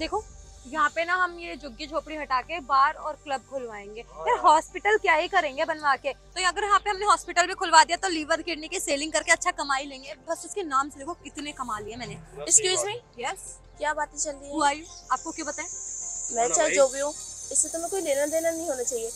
देखो यहाँ पे ना हम ये झुग्गी झोपड़ी हटा के बार और क्लब खुलवाएंगे। यार हॉस्पिटल क्या ही करेंगे बनवा के, तो अगर यहाँ पे हमने हॉस्पिटल भी खुलवा दिया तो लीवर किडनी की सेलिंग करके अच्छा कमाई लेंगे। बस उसके नाम से देखो कितने कमा लिए मैंने। एक्सक्यूज मी, यस, क्या बातें चल रही Who है? are you? आपको क्यों बताएं? मैं चाहे जो भी हूँ, इससे तुम्हें कोई लेना देना नहीं होना चाहिए।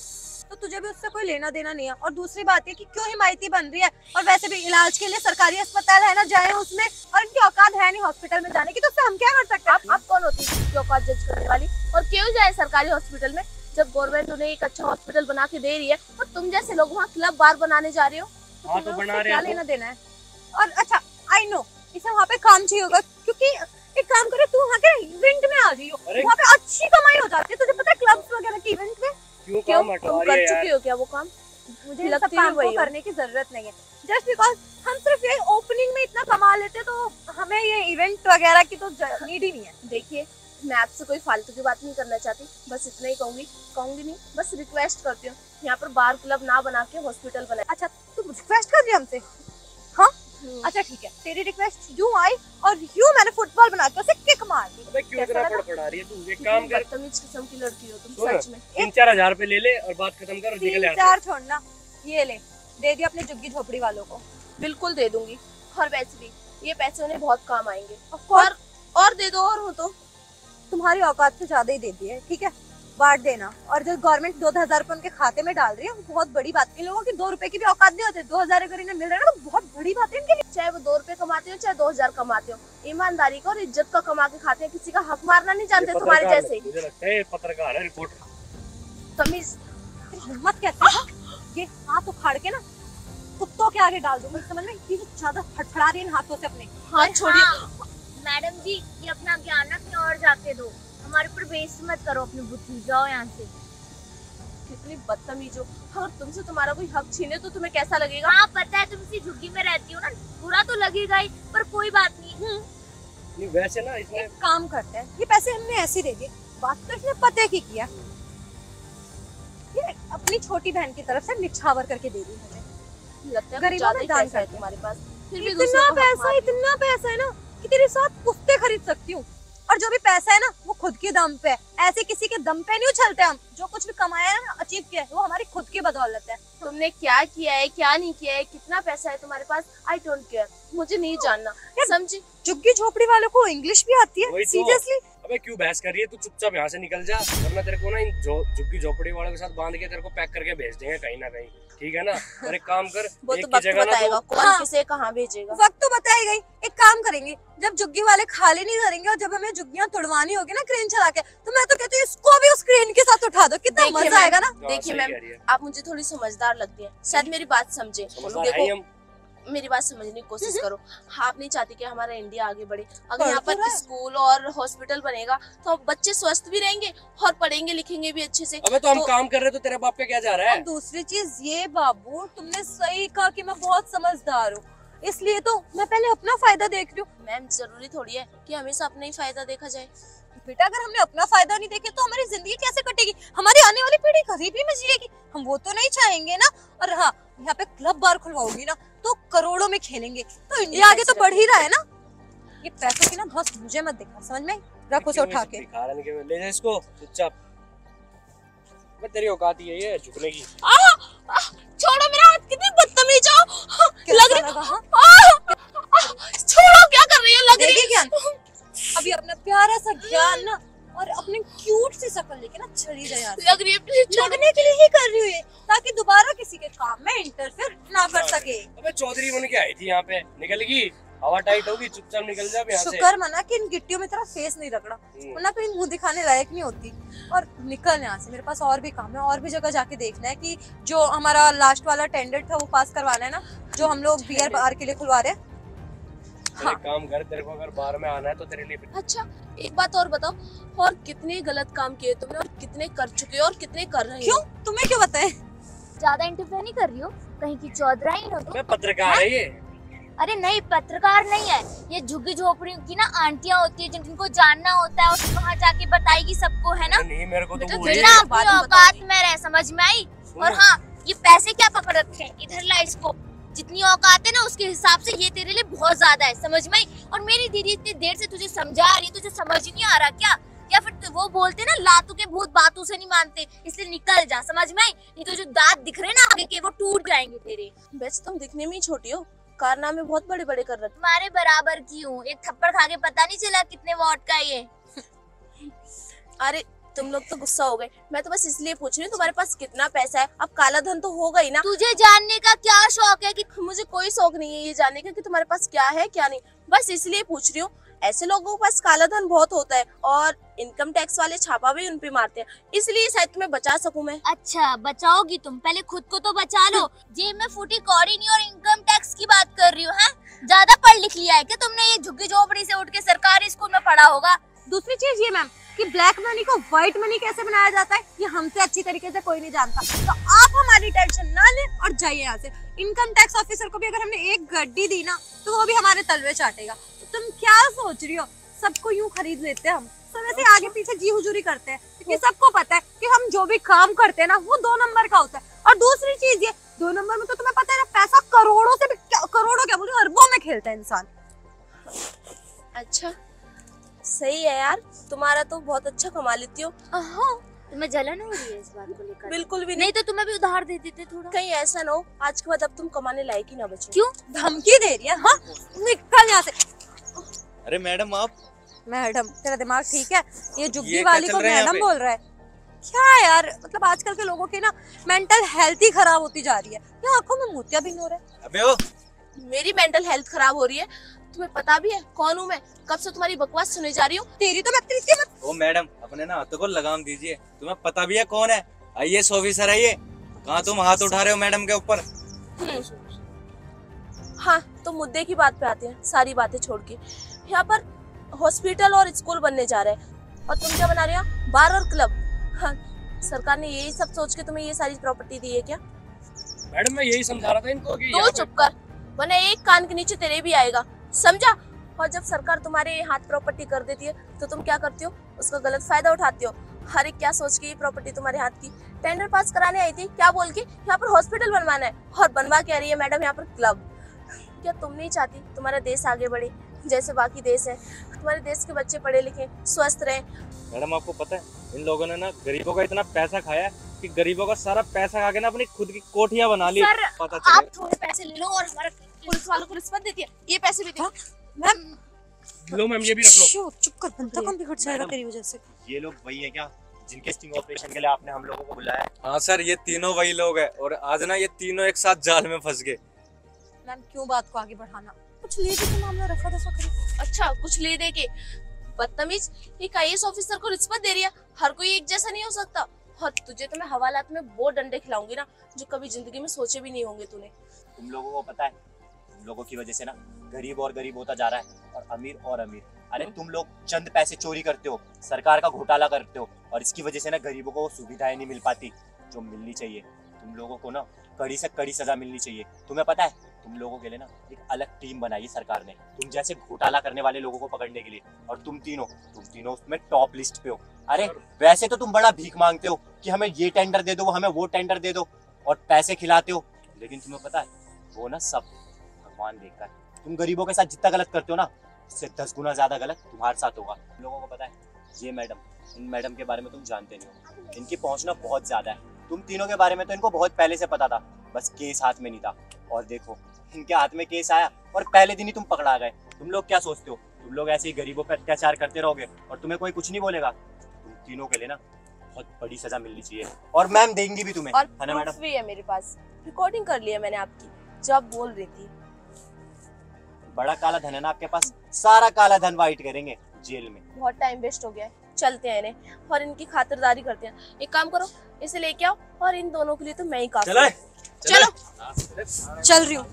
तो तुझे भी उससे कोई लेना देना नहीं है। और दूसरी बात है कि क्यों हिमायती बन रही है, और वैसे भी इलाज के लिए सरकारी अस्पताल है ना, जाए उसमें, और इनकी औकात है नहीं हॉस्पिटल में जाने की, तो उससे हम क्या कर सकते हैं? आप कौन होती है जो औकात जज करने वाली? और क्यों जाए सरकारी हॉस्पिटल में जब गवर्नमेंट उन्हें एक अच्छा हॉस्पिटल बना के दे रही है, और तुम जैसे लोग वहाँ क्लब बार बनाने जा रहे हो? हाँ, तो बना रहे हैं, क्या लेना देना है? और अच्छा आई नो इसे वहाँ पे काम चाहिए होगा, क्योंकि एक काम करे, तू वहाँ के इवेंट में आ रही हो, वहाँ पे अच्छी कमाई हो जाती है। तुझे पता है क्लब्स वगैरह के इवेंट में क्यों तुम कर चुकी हो क्या वो काम? मुझे सब काम को करने की जरूरत नहीं है। जस्ट बिकॉज हम सिर्फ ये ओपनिंग में इतना कमा लेते, तो हमें ये इवेंट वगैरह की तो नीड ही नहीं है। देखिए, मैं आपसे कोई फालतू की बात नहीं करना चाहती, बस इतना ही कहूंगी नहीं, बस रिक्वेस्ट करती हूँ, यहाँ पर बार क्लब ना बना के हॉस्पिटल बनाए। अच्छा, तू रिक्वेस्ट कर रही है हमसे? हाँ अच्छा ठीक है, तेरी रिक्वेस्ट यूं आई और यूं मैंने फुटबॉल बना के उसे किक मार दी। अबे क्यों इतना पड़ा रही है तू? एक काम कर, बदतमीज किस्म की लड़की हो तुम सच में। 3-4 हजार रुपए ले ले और बात खत्म कर और निकल यहाँ से। 3-4 छोड़ना, ये ले दे दिया अपने झुग्गी झोपड़ी वालों को। बिल्कुल दे दूंगी, और वैसे भी ये पैसे उन्हें बहुत काम आएंगे। और दे दो, और हो तो तुम्हारी औकात से ज्यादा ही दे दी है, ठीक है बांट देना। और जो गवर्नमेंट 2,000 रुपए उनके खाते में डाल रही है, वो बहुत बड़ी बात है। इन लोगों की 2 रुपए की भी औकात नहीं होती, 2,000 अगर इन्हें मिल रहा है ना, तो बहुत बड़ी बात है इनके लिए। चाहे वो 2 रुपए कमाते हो, चाहे 2,000 कमाते हो, ईमानदारी का और इज्जत का कमा के खाते हैं, किसी का हक मारना नहीं जानते तुम्हारे जैसे। मुझे लगता है पत्रकार है, रिपोर्टर। तमीज हिम्मत कहते हैं ये हाथ उखाड़ के ना कुत्तों के आगे डाल दूंगी, समझ में? ये ज्यादा फड़फड़ा रही है हाथों से अपने। हाथ छोड़िए। मैडम जी, ये अपना ज्ञान ना कहीं और जाके दो, हमारे ऊपर बेइज्जती मत करो अपनी बुद्धि। जाओ यहाँ से। कितनी बदतमीज हो। अगर तुमसे तुम्हारा कोई हक छीने तो तुम्हें कैसा लगेगा? हाँ पता है, तुम इसी झुग्गी में रहती हो ना, बुरा तो लगेगा ही, पर कोई बात नहीं। नहीं वैसे ना इसमें एक काम करते हैं, ये पैसे हमने ऐसे दे दिए, बात तो इसने पते की किया। ये अपनी छोटी बहन की तरफ से निछावर करके दे दी हमें। लगता है गरीबों में दान पैसा है करते हैं। तुम्हारे पास, फिर भी इतना पैसा है ना कि तेरे साथ कुत्ते खरीद सकती हूँ। और जो भी पैसा है ना, वो खुद के दम पे है, ऐसे किसी के दम पे नहीं उछलते हम। जो कुछ भी कमाया है ना, अचीव किया है, वो हमारी खुद की बदौलत है। तुमने क्या किया है, क्या नहीं किया है, कितना पैसा है तुम्हारे पास, आई डोंट केयर, मुझे नहीं जानना, समझी? झुग्गी झोपड़ी वालों को इंग्लिश भी आती है, सीरियसली। अबे क्यों बहस कर रही है? तू चुपचाप यहाँ से निकल जा, वरना तेरे को ना इन झुग्गी झोपड़ी वालों के साथ बांध के तेरे को पैक करके भेज देंगे कहीं ना कहीं, ठीक है ना? और एक काम कर, वो एक तो की वक्त जगह ना बताएगा तो कौन किसे कहाँ भेजेगा। वक्त तो बताएगा ही। एक काम करेंगे, जब झुग्गी वाले खाली नहीं करेंगे और जब हमें झुग्गियां तुड़वानी होगी ना क्रेन चला के, तो मैं तो कहती हूँ इसको भी उस क्रेन के साथ उठा दो, कितना मजा आएगा ना। देखिए सही मैम, कह रही है। आप मुझे थोड़ी समझदार लगती है, शायद मेरी बात समझे। समझदार है ही हम। मेरी बात समझने की कोशिश करो। आप नहीं चाहती कि हमारा इंडिया आगे बढ़े? अगर बढ़ यहाँ तो रहा पर है। स्कूल और हॉस्पिटल बनेगा तो बच्चे स्वस्थ भी रहेंगे और पढ़ेंगे लिखेंगे भी अच्छे से। अबे तो हम काम कर रहे तो तेरे बाप का क्या जा रहा है? और दूसरी चीज ये बाबू, तुमने सही कहा कि मैं बहुत समझदार हूँ, इसलिए तो मैं पहले अपना फायदा देख रही हूँ। मैम, जरूरी थोड़ी है कि हमेशा अपना ही फायदा देखा जाए। बेटा, अगर हमने अपना फायदा नहीं देखे तो हमारी जिंदगी कैसे कटेगी? हमारी आने वाली पीढ़ी गरीबी में जिएगी, हम वो तो नहीं चाहेंगे ना। और हाँ, यहाँ पे क्लब बार खुलवाओगी ना तो करोड़ों में खेलेंगे, तो इंडिया आगे तो बढ़ ही रहा है ना। ये पैसों की ना बहुत मुझे मत दिखा, समझ में? रखो उसे उठा के। ले जा इसको चुपचाप। मैं तेरी औकात ही है ये झुकने की। छोड़ो मेरा हाथ, कितनी बदतमीज हो। लग रही हाँ? छोड़ो, क्या कर रही हो? लग रही देखिए ज्ञान, अभी अपना प्यारा सा ज्ञान ना और अपनी क्यूट सी शक्ल लेके ना चली जाए यहाँ से। लग रही है। लगने के लिए ही कर रही हूँ ये, ताकि दोबारा किसी के काम में इंटरफेयर ना कर सके। अबे चौधरी बन के आई थी यहाँ पे, निकलेगी? हवा टाइट होगी, चुपचाप निकल जा यहाँ से। शुक्र मना कि इन गिट्टियों में तेरा फेस नहीं रगड़ा, वरना कहीं मुंह दिखाने लायक नहीं होती। और निकल यहाँ से, मेरे पास और भी काम है, और भी जगह जाके देखना है कि जो हमारा लास्ट वाला टेंडर था वो पास करवाना है ना, जो हम लोग बियर बार के लिए खुलवा रहे हैं। हाँ। काम कर, तेरे को अगर बाहर में आना है तो तेरे लिए। अच्छा, एक बात और बताओ, और कितने गलत काम किए तुमने, और कितने कर चुके हो, और कितने कर रहे हो? क्यों, तुम्हें क्यों बताएं? ज्यादा इंटरफेयर नहीं कर रही हो, कहीं की चौधराई हो तुम? मैं पत्रकार है ये। अरे नहीं, पत्रकार नहीं है ये, झुग्गी झोपड़ी की ना आंटियां होती है जिनको जानना होता है, और वहाँ जाके बताएगी सबको, है ना? नहीं, मेरे को तो बेटा, वो है। जितना अपनी औकात में रहे, समझ में आई? और हाँ, ये पैसे क्या पकड़ रखे हैं, इधर ला इसको। जितनी औकात है ना उसके हिसाब से ये तेरे लिए बहुत ज्यादा है, समझ में आई? और मेरी दीदी इतनी देर से तुझे समझा रही है, तुझे समझ नहीं आ रहा क्या? या तो वो बोलते ना, लातू के भूत बातों से नहीं मानते, इसलिए निकल जा, समझ में आई? नहीं तो जो दांत दिख रहे ना आगे के, वो टूट जाएंगे तेरे। वैसे तुम दिखने में ही छोटी हो, कारनामे बहुत बड़े बड़े कर रहे हो। तुम्हारे बराबर की हूँ, एक थप्पड़ खा के पता नहीं चला कितने वॉट का ये। अरे तुम लोग तो गुस्सा हो गए, मैं तो बस इसलिए पूछ रही हूँ तुम्हारे पास कितना पैसा है। अब काला धन तो होगा ही ना। तुझे जानने का क्या शौक है? कि मुझे कोई शौक नहीं है ये जानने का कि तुम्हारे पास क्या है क्या नहीं, बस इसलिए पूछ रही हूँ। ऐसे लोगों के पास काला धन बहुत होता है और इनकम टैक्स वाले छापा भी उन पे मारते हैं, इसलिए शायद तुम्हें बचा सकूं मैं। अच्छा बचाओगी तुम, पहले खुद को तो बचा लो। जेब में फूटी कौड़ी नहीं और इनकम टैक्स की बात कर रही हो? हैं? ज्यादा पढ़ लिख लिया है क्या तुमने? ये झुग्गी झोपड़ी से उठ के सरकारी स्कूल में पढ़ा होगा। दूसरी चीज ये मैम कि ब्लैक मनी को व्हाइट मनी कैसे बनाया जाता है, ये हमसे अच्छी तरीके से कोई नहीं जानता। तो आप हमारी टेंशन ना लें और जाइए यहाँ से। इनकम टैक्स ऑफिसर को भी अगर हमने एक गड्डी दी ना तो वो भी हमारे तलवे चाटेगा। तो तुम क्या सोच रही हो, सबको यूं खरीद लेते हैं हम, सब ऐसे आगे पीछे जी हुजूरी करते हैं, क्योंकि सबको पता है कि हम जो भी काम करते हैं ना वो 2 नंबर का होता है। और दूसरी चीज ये 2 नंबर में तो तुम्हें पता है ना, पैसा करोड़ों से भी करोड़ों क्या बोलूं, अरबों में खेलता है इंसान। अच्छा सही है यार, तुम्हारा तो बहुत अच्छा कमा लेती हो। तुम्हें जलन हो रही है इस बात को लेकर? बिल्कुल भी नहीं तो तुम्हें भी उधार दे देते थोड़ा। कहीं ऐसा ना हो आज के बाद अब तुम कमाने लायक ही ना बचो। क्यों? धमकी दे रही है? हाँ निकल यहाँ से। अरे मैडम आप, मैडम तेरा दिमाग ठीक है? ये जुग्गी ये क्या वाली चल को रहा है यहाँ मैडम पे? बोल रहा है क्या यार? मतलब आजकल के लोगों की ना मेंटल हेल्थ ही खराब होती जा रही है। ये आंखों में मोतियाबिंद हो रहा है। अबे ओ, मेरी मेंटल हेल्थ खराब हो रही है, तुम्हें पता भी है कौन हूँ मैं? कब से तुम्हारी बकवास सुने जा रही हूँ। तेरी तो मैं तेरी मत। ओ मैडम अपने ना हाथों को लगाम दीजिए, तुम्हें पता भी है कौन है? आईएएस ऑफिसर है ये। कहाँ तुम हाथ उठा रहे हो मैडम के ऊपर? हाँ तो मुद्दे की बात पे आते हैं, सारी बातें छोड़ के। यहाँ पर हॉस्पिटल और स्कूल बनने जा रहे हैं और तुम क्या बना रहे हो? बार और क्लब। हाँ, सरकार ने यही सब सोच के तुम्हें ये सारी प्रॉपर्टी दी है क्या? मैडम मैं यही समझा रहा था इनको कि तो यहाँ चुप कर, वरना एक कान के नीचे तेरे भी आएगा, समझा? और जब सरकार तुम्हारे हाथ प्रॉपर्टी कर देती है तो तुम क्या करते हो? उसका गलत फायदा उठाते हो। अरे क्या सोच के ये प्रॉपर्टी तुम्हारे हाथ की? टेंडर पास कराने आई थी क्या बोल के? यहाँ पर हॉस्पिटल बनवाना है और बनवा के आ रही है मैडम यहाँ पर क्लब। क्या तुम नहीं चाहती तुम्हारा देश आगे बढ़े जैसे बाकी देश है? तुम्हारे देश के बच्चे पढ़े लिखे स्वस्थ रहे। मैडम आपको पता है इन लोगों ने ना गरीबों का इतना पैसा खाया कि गरीबों का सारा पैसा खा के ना अपनी खुद की कोठियां बना ली। सर पता आप चले थोड़े पैसे ले लो और हमारा पुलिस वालों को रिश्वत देती है, ये पैसे भी दो। मैम लो मैम ये भी रख लो। चुप कर, बंदा कौन बिगड़ जाएगा तेरी वजह से। ये लोग वही है क्या जिनके स्टिंग ऑपरेशन के लिए आपने हम लोगों को बुलाया है? हाँ सर ये तीनों वही लोग हैं और आज ना ये तीनों एक साथ जाल में फंस गए। मैम क्यों बात को आगे बढ़ाना, कुछ ले दे तो मामला रफा दफा करो। अच्छा कुछ ले दे के? बदतमीज, एक आईएएस ऑफिसर को रिश्वत दे रही है। हर कोई एक जैसा नहीं हो सकता। और तुझे तो मैं हवालात में वो डंडे खिलाऊंगी ना जो कभी जिंदगी में सोचे भी नहीं होंगे तूने। तुम लोगों को पता है तुम लोगों की वजह से ना गरीब और गरीब होता जा रहा है और अमीर। अरे तुम लोग चंद पैसे चोरी करते हो, सरकार का घोटाला करते हो और इसकी वजह से ना गरीबों को वो सुविधाएं नहीं मिल पाती जो मिलनी चाहिए। तुम लोगों को ना कड़ी से कड़ी सजा मिलनी चाहिए। तुम्हें पता है तुम लोगों के लिए ना एक अलग टीम बनाई सरकार ने तुम जैसे घोटाला करने वाले लोगों को पकड़ने के लिए, और तुम तीनों उसमें टॉप लिस्ट पे हो। अरे वैसे तो तुम बड़ा भीख मांगते हो कि हमें ये टेंडर दे दो, हमें वो टेंडर दे दो और पैसे खिलाते हो, लेकिन तुम्हें पता है वो ना सब भगवान देखता है। तुम गरीबों के साथ जितना गलत करते हो ना उससे 10 गुना ज्यादा गलत तुम्हारे साथ होगा। तुम लोगों को पता है ये मैडम, इन मैडम के बारे में तुम जानते नहीं हो, इनकी पहुंचना बहुत ज्यादा है। तुम तीनों के बारे में तो इनको बहुत पहले से पता था, बस केस हाथ में नहीं था। और देखो इनके हाथ में केस आया और पहले दिन ही तुम पकड़ा गए। तुम लोग क्या सोचते हो तुम लोग ऐसे ही गरीबों पर अत्याचार करते रहोगे और तुम्हें कोई कुछ नहीं बोलेगा? तुम तीनों के लिए ना बहुत बड़ी सजा मिलनी चाहिए और मैम देंगी भी तुम्हें, और है ना मैडम? प्रूफ भी है मेरे पास, रिकॉर्डिंग कर लिया मैंने आपकी जब बोल रही थी। बड़ा काला धन है ना आपके पास, सारा काला धन वाइट करेंगे जेल में। बहुत टाइम वेस्ट हो गया है, चलते हैं इन्हें और इनकी खातिरदारी करते हैं। एक काम करो इसे लेके आओ और इन दोनों के लिए तो मैं ही काफी चलो चलो चल रही हूँ।